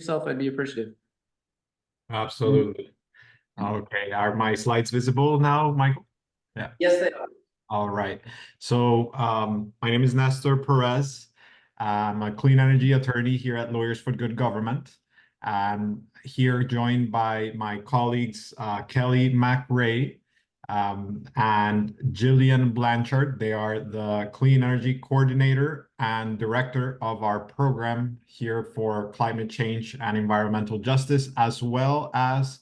yourself, I'd be appreciative. Absolutely. Okay. Are my slides visible now, Michael? Yeah. Yes, they are. All right. So my name is Nestor Perez. I'm a clean energy attorney here at Lawyers for Good Government. I'm here joined by my colleagues Kelly McRae and Jillian Blanchard. They are the Clean Energy Coordinator and Director of our program here for climate change and environmental justice, as well as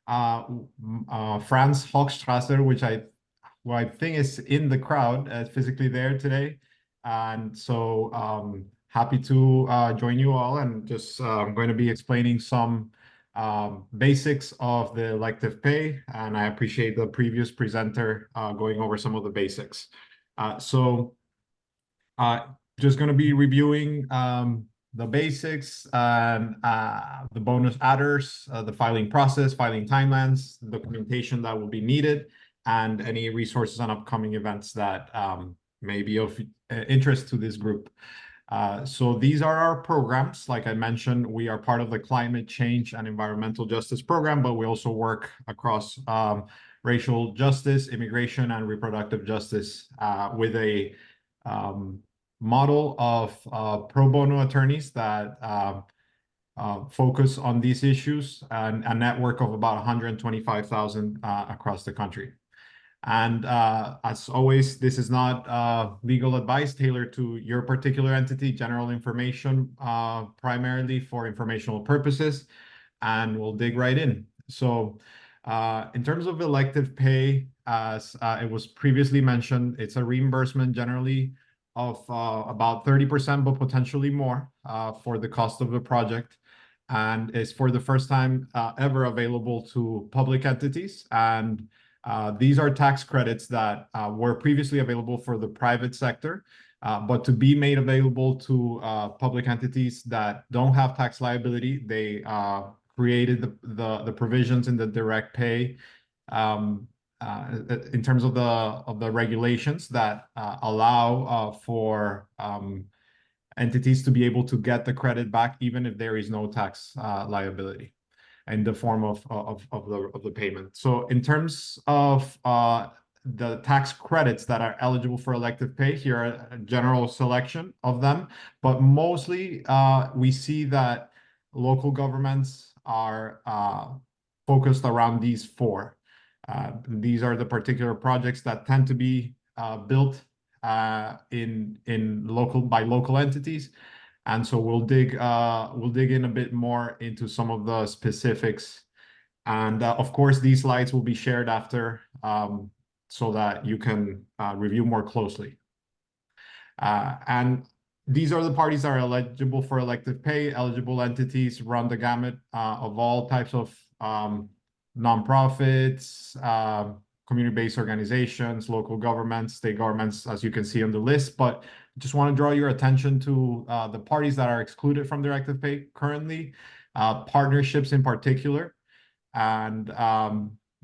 Franz Hochstrasser, who I think is in the crowd, physically there today. And so happy to join you all, and just I'm going to be explaining some basics of the elective pay, and I appreciate the previous presenter going over some of the basics. So just going to be reviewing the basics and the bonus adders, the filing process, filing timelines, the documentation that will be needed, and any resources on upcoming events that may be of interest to this group. So these are our programs. Like I mentioned, we are part of the Climate Change and Environmental Justice Program, but we also work across racial justice, immigration, and reproductive justice with a model of pro bono attorneys that focus on these issues, and a network of about 125,000 across the country. And as always, this is not legal advice tailored to your particular entity, general information primarily for informational purposes, and we'll dig right in. So in terms of elective pay, as it was previously mentioned, it's a reimbursement generally of about 30%, but potentially more for the cost of the project. And is for the first time ever available to public entities. And these are tax credits that were previously available for the private sector, but to be made available to public entities that don't have tax liability, they created the provisions in the direct pay in terms of the regulations that allow for entities to be able to get the credit back even if there is no tax liability in the form of the payment. So in terms of the tax credits that are eligible for elective pay, here are a general selection of them, but mostly we see that local governments are focused around these four. These are the particular projects that tend to be built by local entities. And so we'll dig in a bit more into some of the specifics. And of course, these slides will be shared after so that you can review more closely. And these are the parties that are eligible for elective pay. Eligible entities run the gamut of all types of nonprofits, community-based organizations, local governments, state governments, as you can see on the list. But just want to draw your attention to the parties that are excluded from directive pay currently, partnerships in particular. And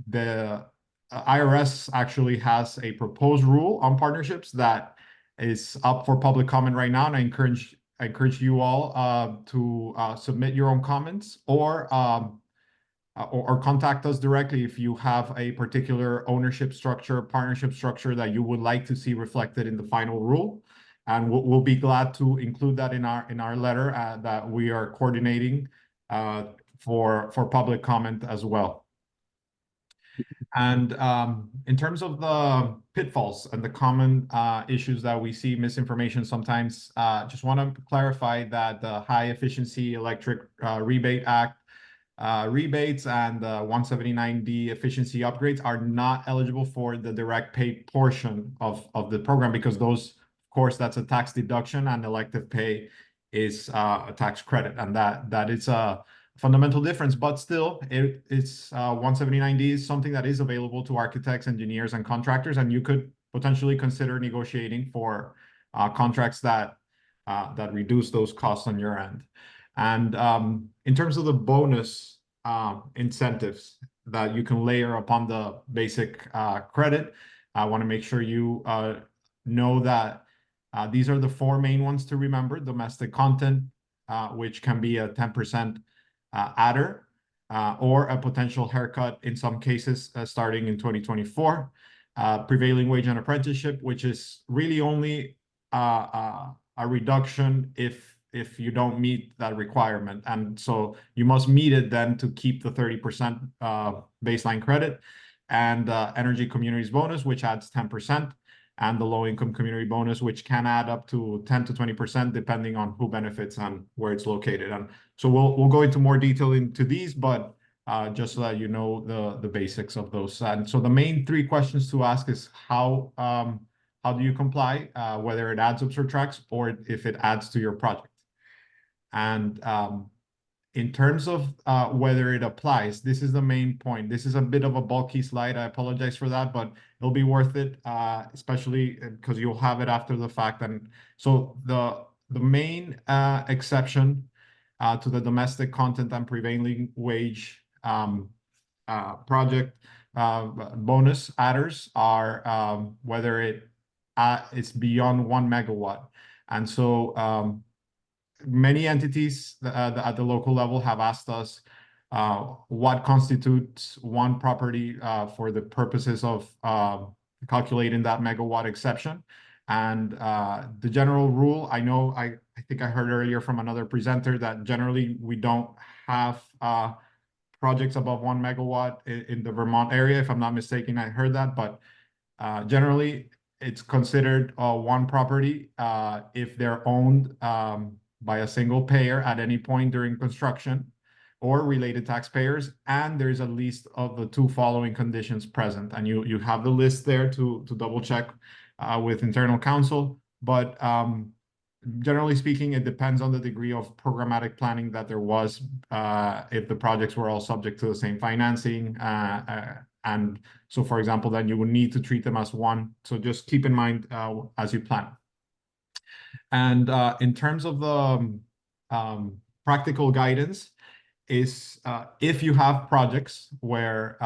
the IRS actually has a proposed rule on partnerships that is up for public comment right now. And I encourage you all to submit your own comments or contact us directly if you have a particular ownership structure, partnership structure that you would like to see reflected in the final rule. And we'll be glad to include that in our letter that we are coordinating for public comment as well. And in terms of the pitfalls and the common issues that we see, misinformation sometimes, just want to clarify that the High Efficiency Electric Rebate Act rebates and the 179D efficiency upgrades are not eligible for the direct pay portion of the program, because those, of course, that's a tax deduction, and elective pay is a tax credit, and that is a fundamental difference. But still, it's 179D is something that is available to architects, engineers, and contractors, and you could potentially consider negotiating for contracts that reduce those costs on your end. And in terms of the bonus incentives that you can layer upon the basic credit, I want to make sure you know that these are the four main ones to remember. Domestic content, which can be a 10% adder or a potential haircut in some cases starting in 2024. Prevailing wage and apprenticeship, which is really only a reduction if you don't meet that requirement. And so you must meet it then to keep the 30% baseline credit, and energy communities bonus, which adds 10%, and the low income community bonus, which can add up to 10 to 20% depending on who benefits and where it's located. And so we'll go into more detail into these, but just so that you know the basics of those. And so the main three questions to ask is how do you comply, whether it adds up, subtracts, or if it adds to your project. And in terms of whether it applies, this is the main point. This is a bit of a bulky slide. I apologize for that, but it'll be worth it, especially because you'll have it after the fact. And so the main exception to the domestic content and prevailing wage project bonus adders are whether it's beyond 1 megawatt. And so many entities at the local level have asked us what constitutes one property for the purposes of calculating that megawatt exception. And the general rule, I think I heard earlier from another presenter that generally we don't have projects above 1 megawatt in the Vermont area. If I'm not mistaken, I heard that, but generally it's considered one property if they're owned by a single payer at any point during construction or related taxpayers, and there's a list of the two following conditions present. And you have the list there to double check with internal counsel. But generally speaking, it depends on the degree of programmatic planning that there was, if the projects were all subject to the same financing. And so, for example, then you would need to treat them as one. So just keep in mind as you plan. And in terms of the practical guidance is if you have projects where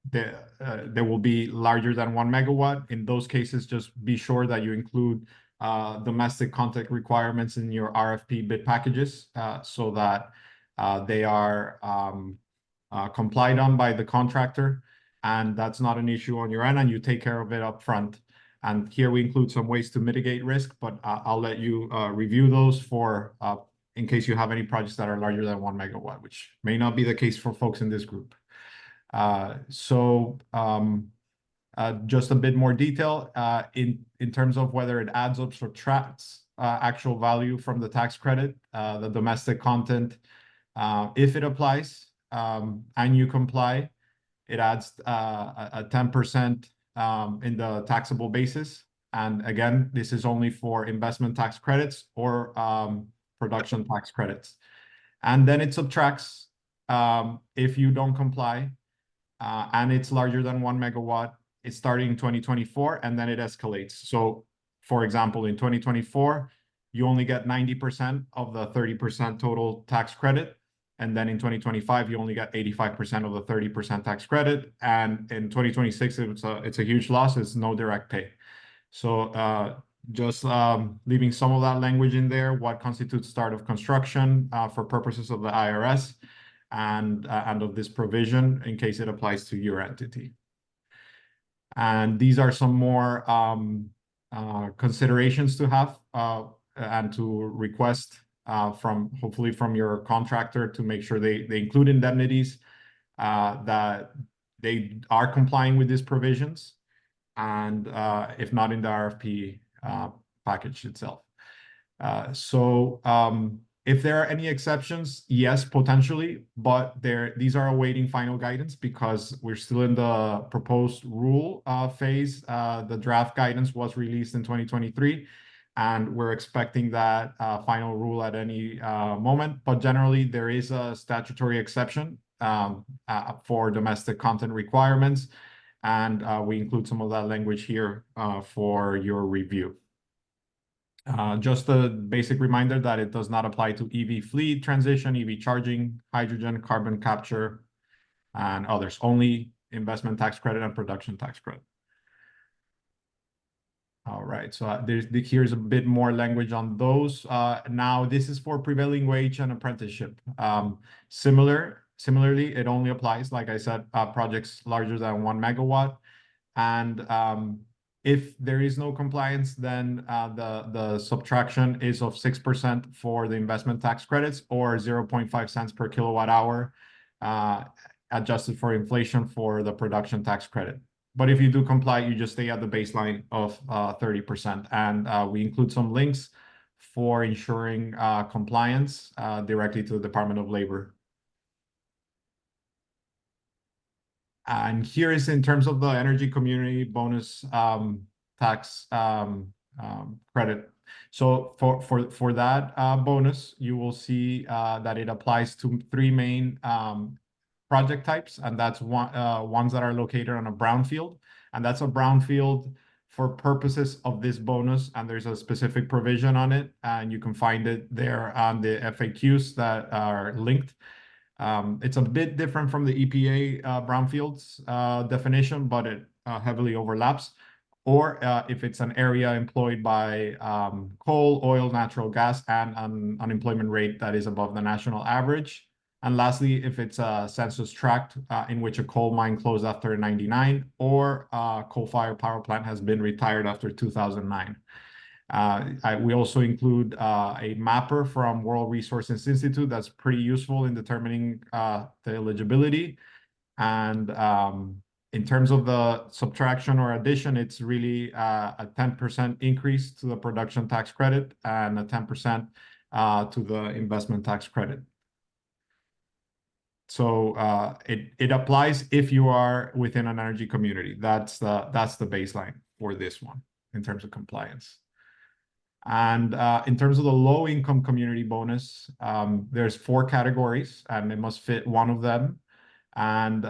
there will be larger than 1 megawatt, in those cases, just be sure that you include domestic content requirements in your RFP bid packages so that they are complied on by the contractor, and that's not an issue on your end, and you take care of it up front. And here we include some ways to mitigate risk, but I'll let you review those for in case you have any projects that are larger than 1 megawatt, which may not be the case for folks in this group. Just a bit more detail in terms of whether it adds up, subtracts actual value from the tax credit, the domestic content. If it applies and you comply, it adds a 10% in the taxable basis. And again, this is only for investment tax credits or production tax credits. And then it subtracts if you don't comply and it's larger than 1 megawatt. It's starting in 2024 and then it escalates. So for example, in 2024, you only get 90% of the 30% total tax credit. And then in 2025, you only get 85% of the 30% tax credit. And in 2026, it's a huge loss. It's no direct pay. So just leaving some of that language in there, what constitutes start of construction for purposes of the IRS and of this provision in case it applies to your entity. And these are some more considerations to have and to request hopefully from your contractor to make sure they include indemnities, that they are complying with these provisions, and if not in the RFP package itself. If there are any exceptions, yes, potentially, but these are awaiting final guidance because we're still in the proposed rule phase. The draft guidance was released in 2023, and we're expecting that final rule at any moment. But generally, there is a statutory exception for domestic content requirements, and we include some of that language here for your review. Just a basic reminder that it does not apply to EV fleet transition, EV charging, hydrogen, carbon capture, and others. Only investment tax credit and production tax credit. All right, so here's a bit more language on those. Now this is for prevailing wage and apprenticeship. Similarly, it only applies, like I said, projects larger than 1 megawatt. And if there is no compliance, then the subtraction is of 6% for the investment tax credits or 0.5 cents per kilowatt hour, adjusted for inflation for the production tax credit. But if you do comply, you just stay at the baseline of 30%. And we include some links for ensuring compliance directly to the Department of Labor. And here is in terms of the energy community bonus tax credit. So for that bonus, you will see that it applies to 3 main project types, and that's ones that are located on a brownfield, and that's a brownfield for purposes of this bonus, and there's a specific provision on it, and you can find it there on the FAQs that are linked. It's a bit different from the EPA brownfields definition, but it heavily overlaps. Or if it's an area employed by coal, oil, natural gas, and an unemployment rate that is above the national average. And lastly, if it's a census tract in which a coal mine closed after 1999 or a coal-fired power plant has been retired after 2009. We also include a mapper from World Resources Institute that's pretty useful in determining the eligibility. And in terms of the subtraction or addition, it's really a 10% increase to the production tax credit and a 10% to the investment tax credit. So it applies if you are within an energy community. That's the baseline for this one in terms of compliance. And in terms of the low-income community bonus, there's 4 categories, and it must fit one of them. And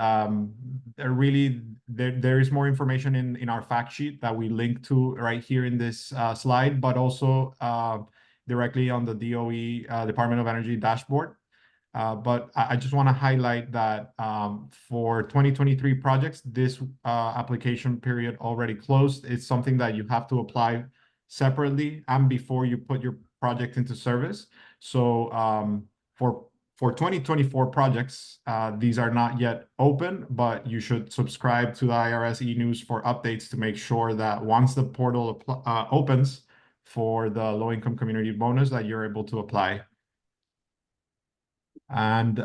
there is more information in our fact sheet that we link to right here in this slide, but also directly on the DOE Department of Energy dashboard. But I just want to highlight that for 2023 projects, this application period already closed. It's something that you have to apply separately and before you put your project into service. So for 2024 projects, these are not yet open, but you should subscribe to the IRS e-news for updates to make sure that once the portal opens for the low-income community bonus, that you're able to apply. And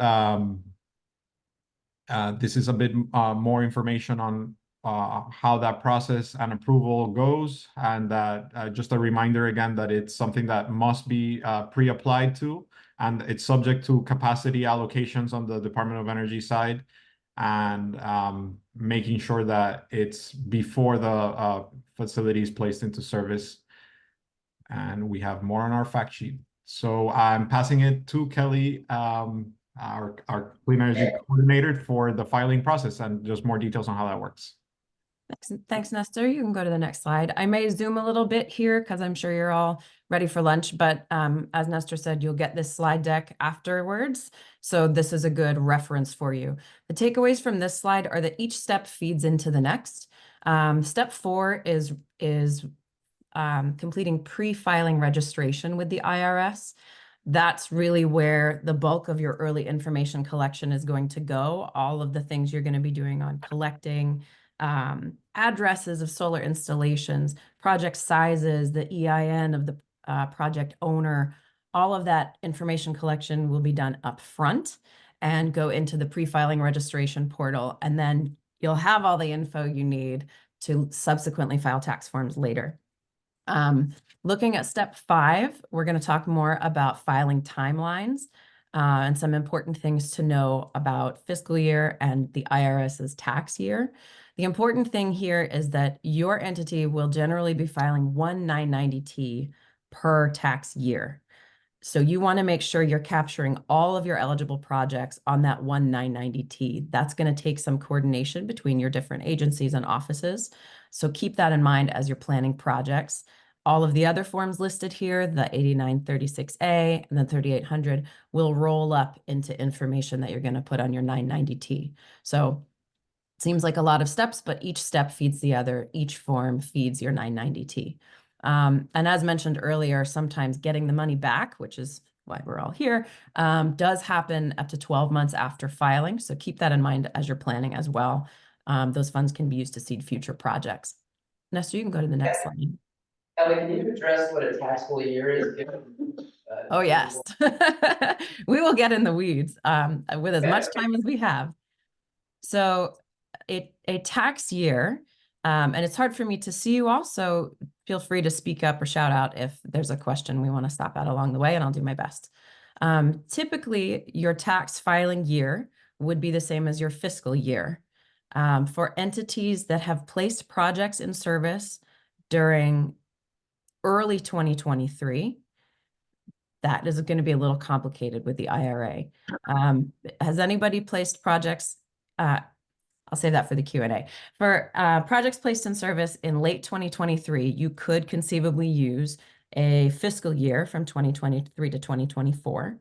this is a bit more information on how that process and approval goes, and that just a reminder again that it's something that must be pre-applied to, and it's subject to capacity allocations on the Department of Energy side, and making sure that it's before the facility is placed into service. And we have more on our fact sheet. So I'm passing it to Kelly, our clean energy coordinator, for the filing process and just more details on how that works. Thanks, Nestor. You can go to the next slide. I may zoom a little bit here because I'm sure you're all ready for lunch, but as Nestor said, you'll get this slide deck afterwards. So this is a good reference for you. The takeaways from this slide are that each step feeds into the next. Step 4 is completing pre-filing registration with the IRS. That's really where the bulk of your early information collection is going to go. All of the things you're going to be doing on collecting addresses of solar installations, project sizes, the EIN of the project owner, all of that information collection will be done up front and go into the pre-filing registration portal. And then you'll have all the info you need to subsequently file tax forms later. Looking at step 5, we're going to talk more about filing timelines and some important things to know about fiscal year and the IRS's tax year. The important thing here is that your entity will generally be filing one 990T per tax year. So you want to make sure you're capturing all of your eligible projects on that one 990T. That's going to take some coordination between your different agencies and offices. So keep that in mind as you're planning projects. All of the other forms listed here, the 8936A and the 3800, will roll up into information that you're going to put on your 990T. So Seems like a lot of steps, but each step feeds the other. Each form feeds your 990T. And as mentioned earlier, sometimes getting the money back, which is why we're all here, does happen up to 12 months after filing. So keep that in mind as you're planning as well. Those funds can be used to seed future projects. Nestor, you can go to the next slide. Ellie, can you address what a taxable year is? Oh, yes. We will get in the weeds with as much time as we have. So a tax year, and it's hard for me to see you all, so feel free to speak up or shout out if there's a question we want to stop at along the way, and I'll do my best. Typically, your tax filing year would be the same as your fiscal year. For entities that have placed projects in service during early 2023, that is going to be a little complicated with the IRA. Has anybody placed projects? I'll save that for the Q&A. For projects placed in service in late 2023, you could conceivably use a fiscal year from 2023 to 2024.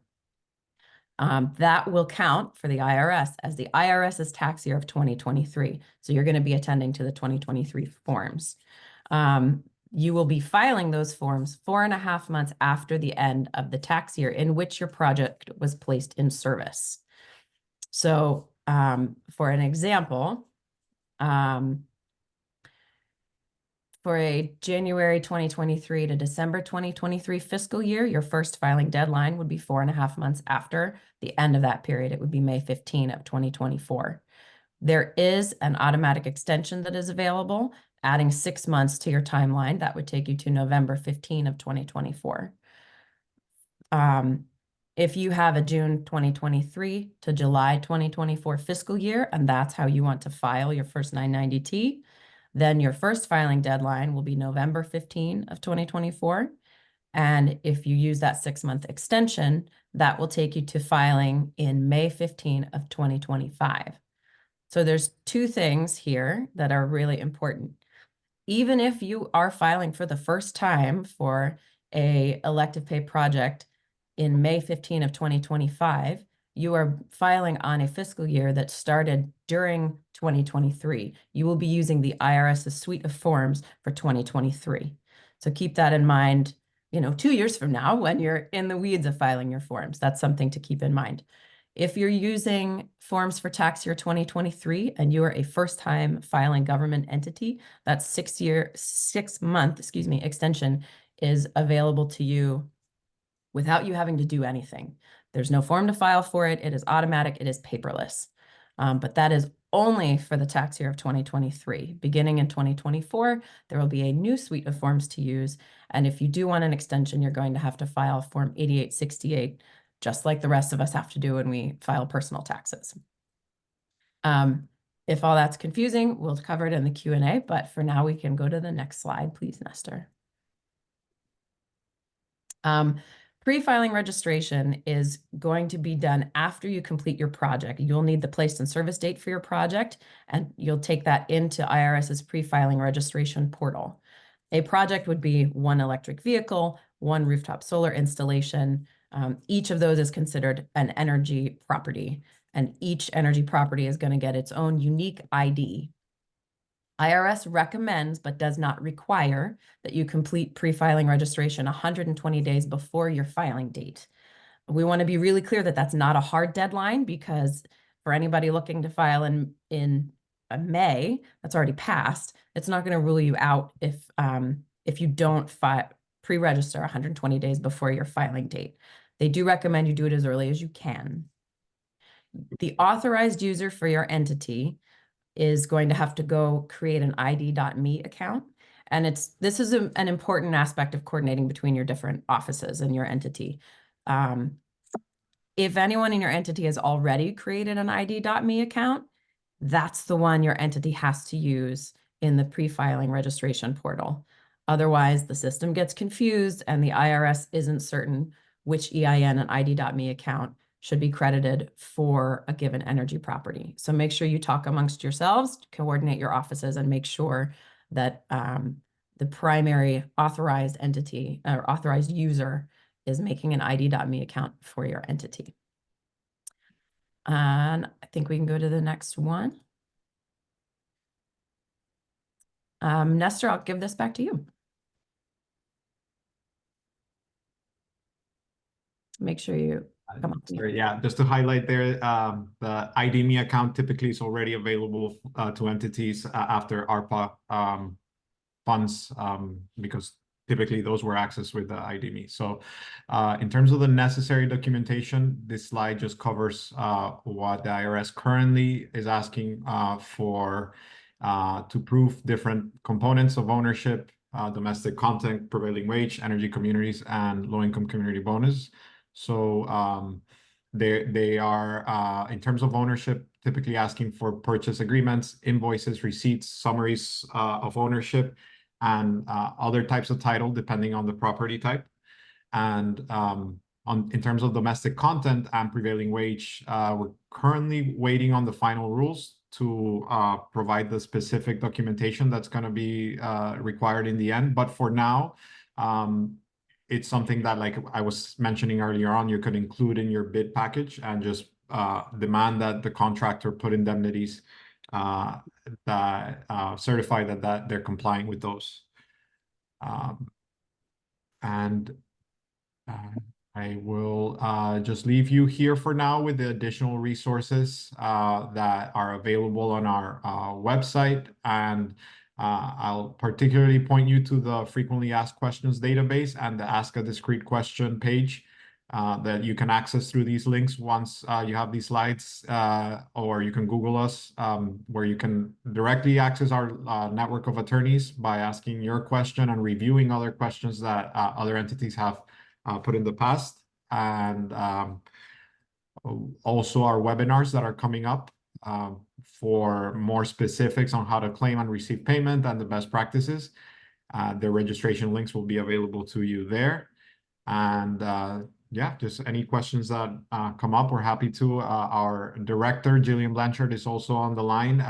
That will count for the IRS as the IRS's tax year of 2023. So you're going to be attending to the 2023 forms. You will be filing those forms 4.5 months after the end of the tax year in which your project was placed in service. So for an example, for a January 2023 to December 2023 fiscal year, your first filing deadline would be 4.5 months after the end of that period. It would be May 15 of 2024. There is an automatic extension that is available, adding 6 months to your timeline. That would take you to November 15 of 2024. If you have a June 2023 to July 2024 fiscal year, and that's how you want to file your first 990T, then your first filing deadline will be November 15 of 2024. And if you use that 6-month extension, that will take you to filing in May 15 of 2025. So there's 2 things here that are really important. Even if you are filing for the first time for a elective pay project in May 15 of 2025, you are filing on a fiscal year that started during 2023. You will be using the IRS's suite of forms for 2023. So keep that in mind, 2 years from now when you're in the weeds of filing your forms. That's something to keep in mind. If you're using forms for tax year 2023 and you are a first-time filing government entity, that 6-month, extension is available to you without you having to do anything. There's no form to file for it. It is automatic. It is paperless. But that is only for the tax year of 2023. Beginning in 2024, there will be a new suite of forms to use. And if you do want an extension, you're going to have to file Form 8868, just like the rest of us have to do when we file personal taxes. If all that's confusing, we'll cover it in the Q&A, but for now we can go to the next slide, please, Nestor. Pre-filing registration is going to be done after you complete your project. You'll need the placed in service date for your project, and you'll take that into IRS's pre-filing registration portal. A project would be 1 electric vehicle, 1 rooftop solar installation. Each of those is considered an energy property, and each energy property is going to get its own unique ID. IRS recommends, but does not require, that you complete pre-filing registration 120 days before your filing date. We want to be really clear that that's not a hard deadline, because for anybody looking to file in May, that's already passed. It's not going to rule you out if you don't pre-register 120 days before your filing date. They do recommend you do it as early as you can. The authorized user for your entity is going to have to go create an ID.me account. And this is an important aspect of coordinating between your different offices and your entity. If anyone in your entity has already created an ID.me account, that's the one your entity has to use in the pre-filing registration portal. Otherwise, the system gets confused and the IRS isn't certain which EIN and ID.me account should be credited for a given energy property. So make sure you talk amongst yourselves, coordinate your offices, and make sure that the primary authorized entity or authorized user is making an ID.me account for your entity. And I think we can go to the next one. Nestor, I'll give this back to you. Make sure you come up. Sorry, yeah, just to highlight there, the IDME account typically is already available to entities after ARPA funds, because typically those were accessed with the IDME. So in terms of the necessary documentation, this slide just covers what the IRS currently is asking for to prove different components of ownership, domestic content, prevailing wage, energy communities, and low-income community bonus. So they are, in terms of ownership, typically asking for purchase agreements, invoices, receipts, summaries of ownership, and other types of title, depending on the property type. And in terms of domestic content and prevailing wage, we're currently waiting on the final rules to provide the specific documentation that's going to be required in the end. But for now, it's something that, like I was mentioning earlier on, you could include in your bid package and just demand that the contractor put indemnities that certify that they're complying with those. And I will just leave you here for now with the additional resources that are available on our website. And I'll particularly point you to the frequently asked questions database and the Ask a Discrete Question page that you can access through these links once you have these slides, or you can Google us, where you can directly access our network of attorneys by asking your question and reviewing other questions that other entities have put in the past. And also our webinars that are coming up for more specifics on how to claim and receive payment and the best practices. The registration links will be available to you there. And yeah, just any questions that come up, we're happy to. Our director, Jillian Blanchard, is also on the line.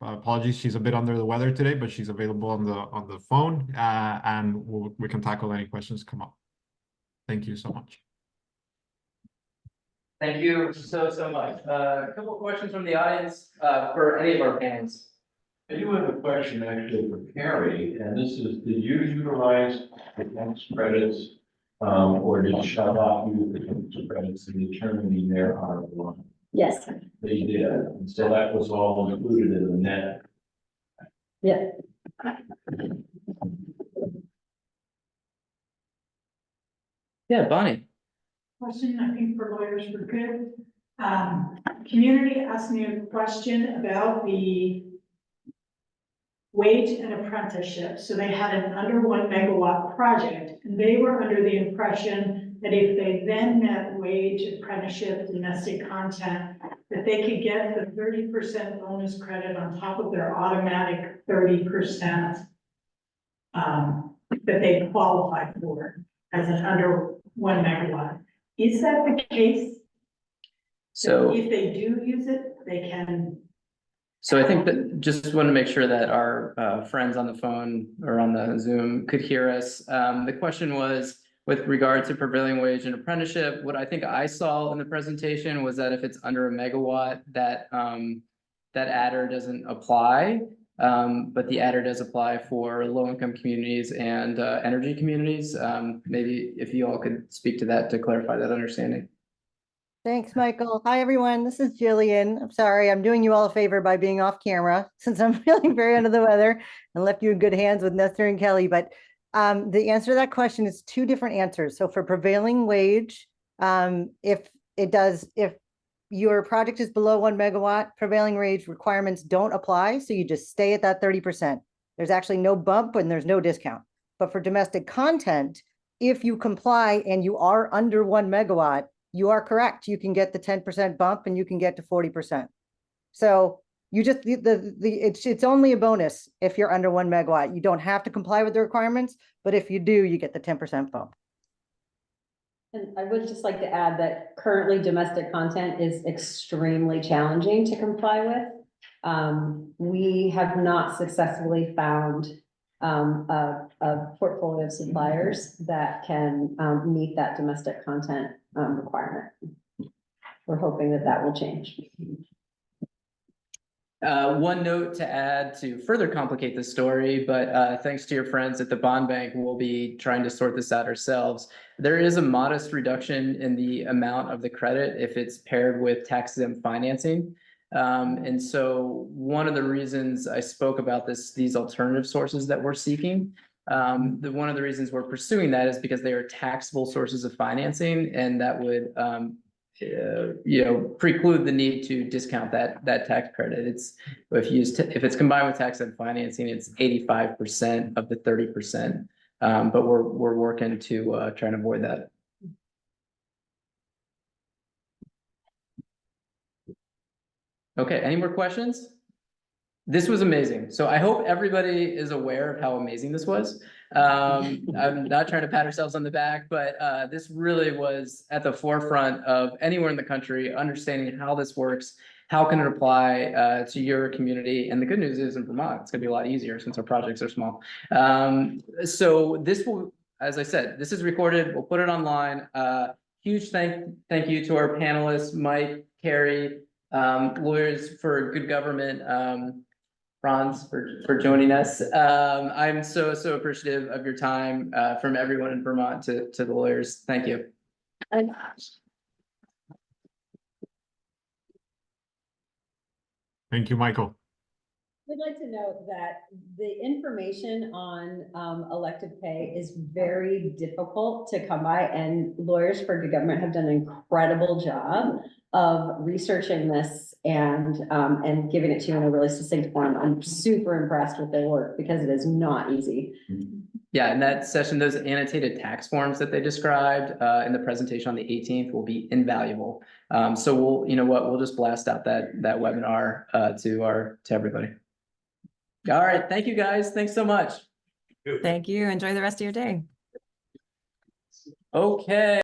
Apologies, she's a bit under the weather today, but she's available on the phone, and we can tackle any questions come up. Thank you so much. Thank you so much. A couple of questions from the audience for any of our panels. I do have a question actually for Carrie, and this is, did you utilize the tax credits, or did Shabbat use the tax credits in determining their R1? Yes. They did, and so that was all included in the net. Yeah. Yeah, Bonnie. Question, I think for lawyers for good. Community asked me a question about the wage and apprenticeship. So they had an under 1 megawatt project, and they were under the impression that if they then met wage, apprenticeship, domestic content, that they could get the 30% bonus credit on top of their automatic 30% that they qualified for as an under 1 megawatt. Is that the case? So If they do use it, they can. So I think that just want to make sure that our friends on the phone or on the Zoom could hear us. The question was with regard to prevailing wage and apprenticeship. What I think I saw in the presentation was that if it's under a megawatt, that that adder doesn't apply, but the adder does apply for low-income communities and energy communities. Maybe if you all could speak to that to clarify that understanding. Thanks, Michael. Hi, everyone. This is Jillian. I'm sorry, I'm doing you all a favor by being off camera since I'm feeling very under the weather and left you in good hands with Nestor and Kelly. But the answer to that question is 2 different answers. So for prevailing wage, if your project is below 1 megawatt, prevailing wage requirements don't apply. So you just stay at that 30%. There's actually no bump and there's no discount. But for domestic content, if you comply and you are under 1 megawatt, you are correct. You can get the 10% bump and you can get to 40%. So you just, it's only a bonus if you're under 1 megawatt. You don't have to comply with the requirements, but if you do, you get the 10% bump. And I would just like to add that currently domestic content is extremely challenging to comply with. We have not successfully found a portfolio of suppliers that can meet that domestic content requirement. We're hoping that that will change. One note to add to further complicate the story, but thanks to your friends at the bond bank, we'll be trying to sort this out ourselves. There is a modest reduction in the amount of the credit if it's paired with tax-exempt financing. And so one of the reasons I spoke about these alternative sources that we're seeking, one of the reasons we're pursuing that is because they are taxable sources of financing, and that would preclude the need to discount that tax credit. It's if it's combined with tax and financing, it's 85% of the 30%. But we're working to try and avoid that. Okay, any more questions? This was amazing. So I hope everybody is aware of how amazing this was. I'm not trying to pat ourselves on the back, but this really was at the forefront of anywhere in the country, understanding how this works, how can it apply to your community. And the good news is in Vermont, it's gonna be a lot easier since our projects are small. So this will, as I said, this is recorded, we'll put it online. Huge thank you to our panelists, Mike, Carrie, Lawyers for Good Government, Franz, for joining us. I'm so appreciative of your time, from everyone in Vermont to the lawyers. Thank you. Thank you, Michael. We'd like to note that the information on elective pay is very difficult to come by, and Lawyers for Good Government have done an incredible job of researching this and giving it to you in a really succinct form. I'm super impressed with their work because it is not easy. Yeah, in that session, those annotated tax forms that they described in the presentation on the 18th will be invaluable. So we'll just blast out that webinar to everybody. All right, thank you guys. Thanks so much. Thank you. Enjoy the rest of your day. Okay.